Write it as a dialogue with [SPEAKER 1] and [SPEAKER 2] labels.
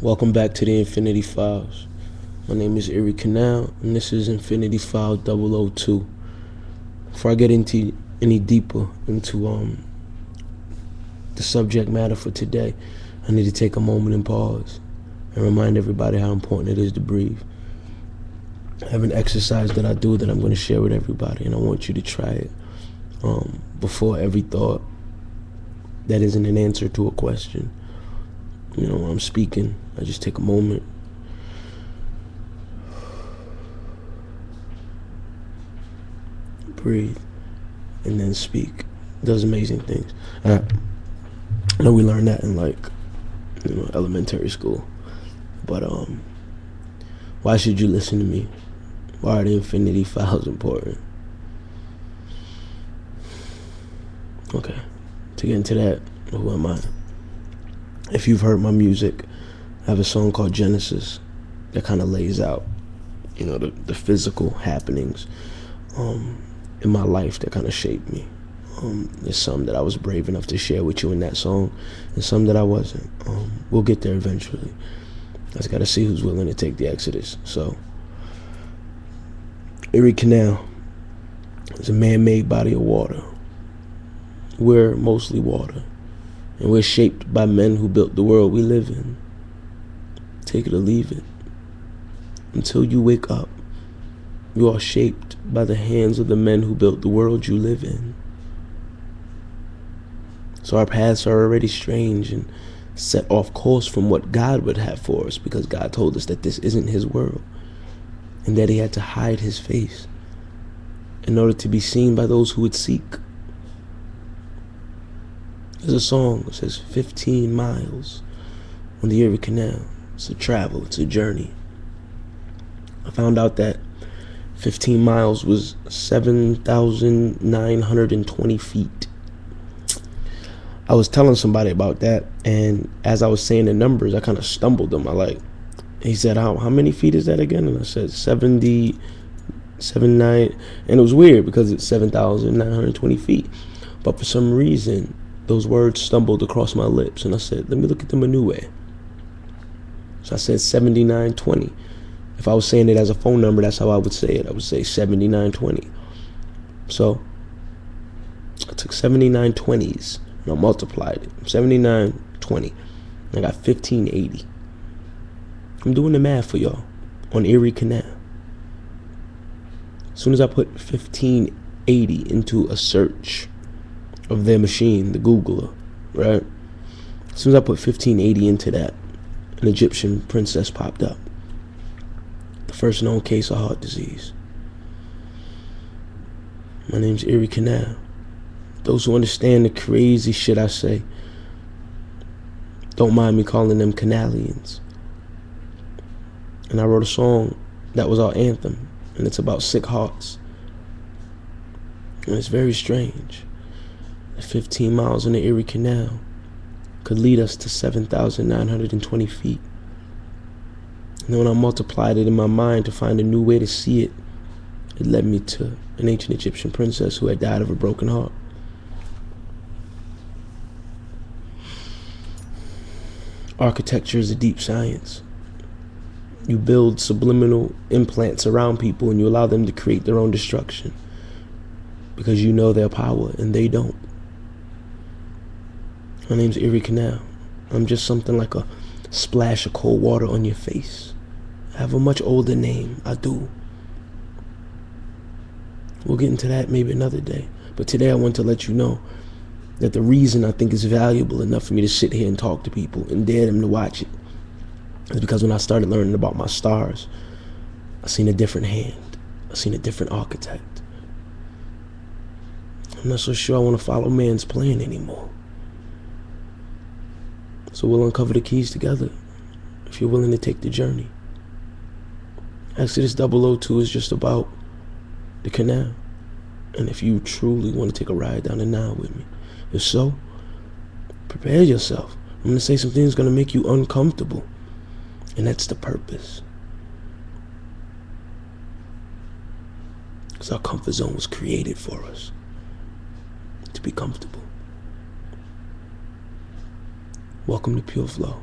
[SPEAKER 1] Welcome back to the Infinity Files. My name is Erie Canal, and this is Infinity File 002. Before I get into any deeper into the subject matter for today, I need to take a moment and pause and remind everybody how important it is to breathe. I have an exercise that I do that I'm going to share with everybody, and I want you to try it before every thought that isn't an answer to a question. When I'm speaking, I just take a moment. Breathe. And then speak. It does amazing things. I know we learned that in elementary school. But why should you listen to me? Why are the Infinity Files important? Okay. To get into that, who am I? If you've heard my music, I have a song called Genesis that kind of lays out, the physical happenings in my life that kind of shaped me. There's some that I was brave enough to share with you in that song, and some that I wasn't. We'll get there eventually. I just got to see who's willing to take the exodus. So, Erie Canal is a man-made body of water. We're mostly water. And we're shaped by men who built the world we live in. Take it or leave it. Until you wake up, you are shaped by the hands of the men who built the world you live in. So our paths are already strange and set off course from what God would have for us, because God told us that this isn't his world and that he had to hide his face in order to be seen by those who would seek. There's a song that says 15 miles on the Erie Canal. It's a travel, it's a journey. I found out that 15 miles was 7,920 feet. I was telling somebody about that, and as I was saying the numbers, I kind of stumbled them. He said, how many feet is that again? And I said 79, and it was weird because it's 7,920 feet. But for some reason, those words stumbled across my lips, and I said, let me look at them a new way. So I said 7920. If I was saying it as a phone number, that's how I would say it. I would say 7920. So I took 7920's and I multiplied it. 7920. I got 1580. I'm doing the math for y'all on Erie Canal. As soon as I put 1580 into a search of their machine, the Googler, right? As soon as I put 1580 into that, an Egyptian princess popped up. The first known case of heart disease. My name's Erie Canal. Those who understand the crazy shit I say, don't mind me calling them Canalians. And I wrote a song that was our anthem, and it's about sick hearts. And it's very strange. 15 miles on the Erie Canal could lead us to 7,920 feet. And then when I multiplied it in my mind to find a new way to see it, it led me to an ancient Egyptian princess who had died of a broken heart. Architecture is a deep science. You build subliminal implants around people and you allow them to create their own destruction because you know their power and they don't. My name's Erie Canal. I'm just something like a splash of cold water on your face. I have a much older name. I do. We'll get into that maybe another day. But today I want to let you know that the reason I think it's valuable enough for me to sit here and talk to people and dare them to watch it is because when I started learning about my stars, I seen a different hand. I seen a different architect. I'm not so sure I want to follow man's plan anymore. So we'll uncover the keys together if you're willing to take the journey. Exodus 002 is just about the canal. And if you truly want to take a ride down the Nile with me, if so, prepare yourself. I'm going to say some things going to make you uncomfortable. And that's the purpose. Because our comfort zone was created for us to be comfortable. Welcome to Pure Flow.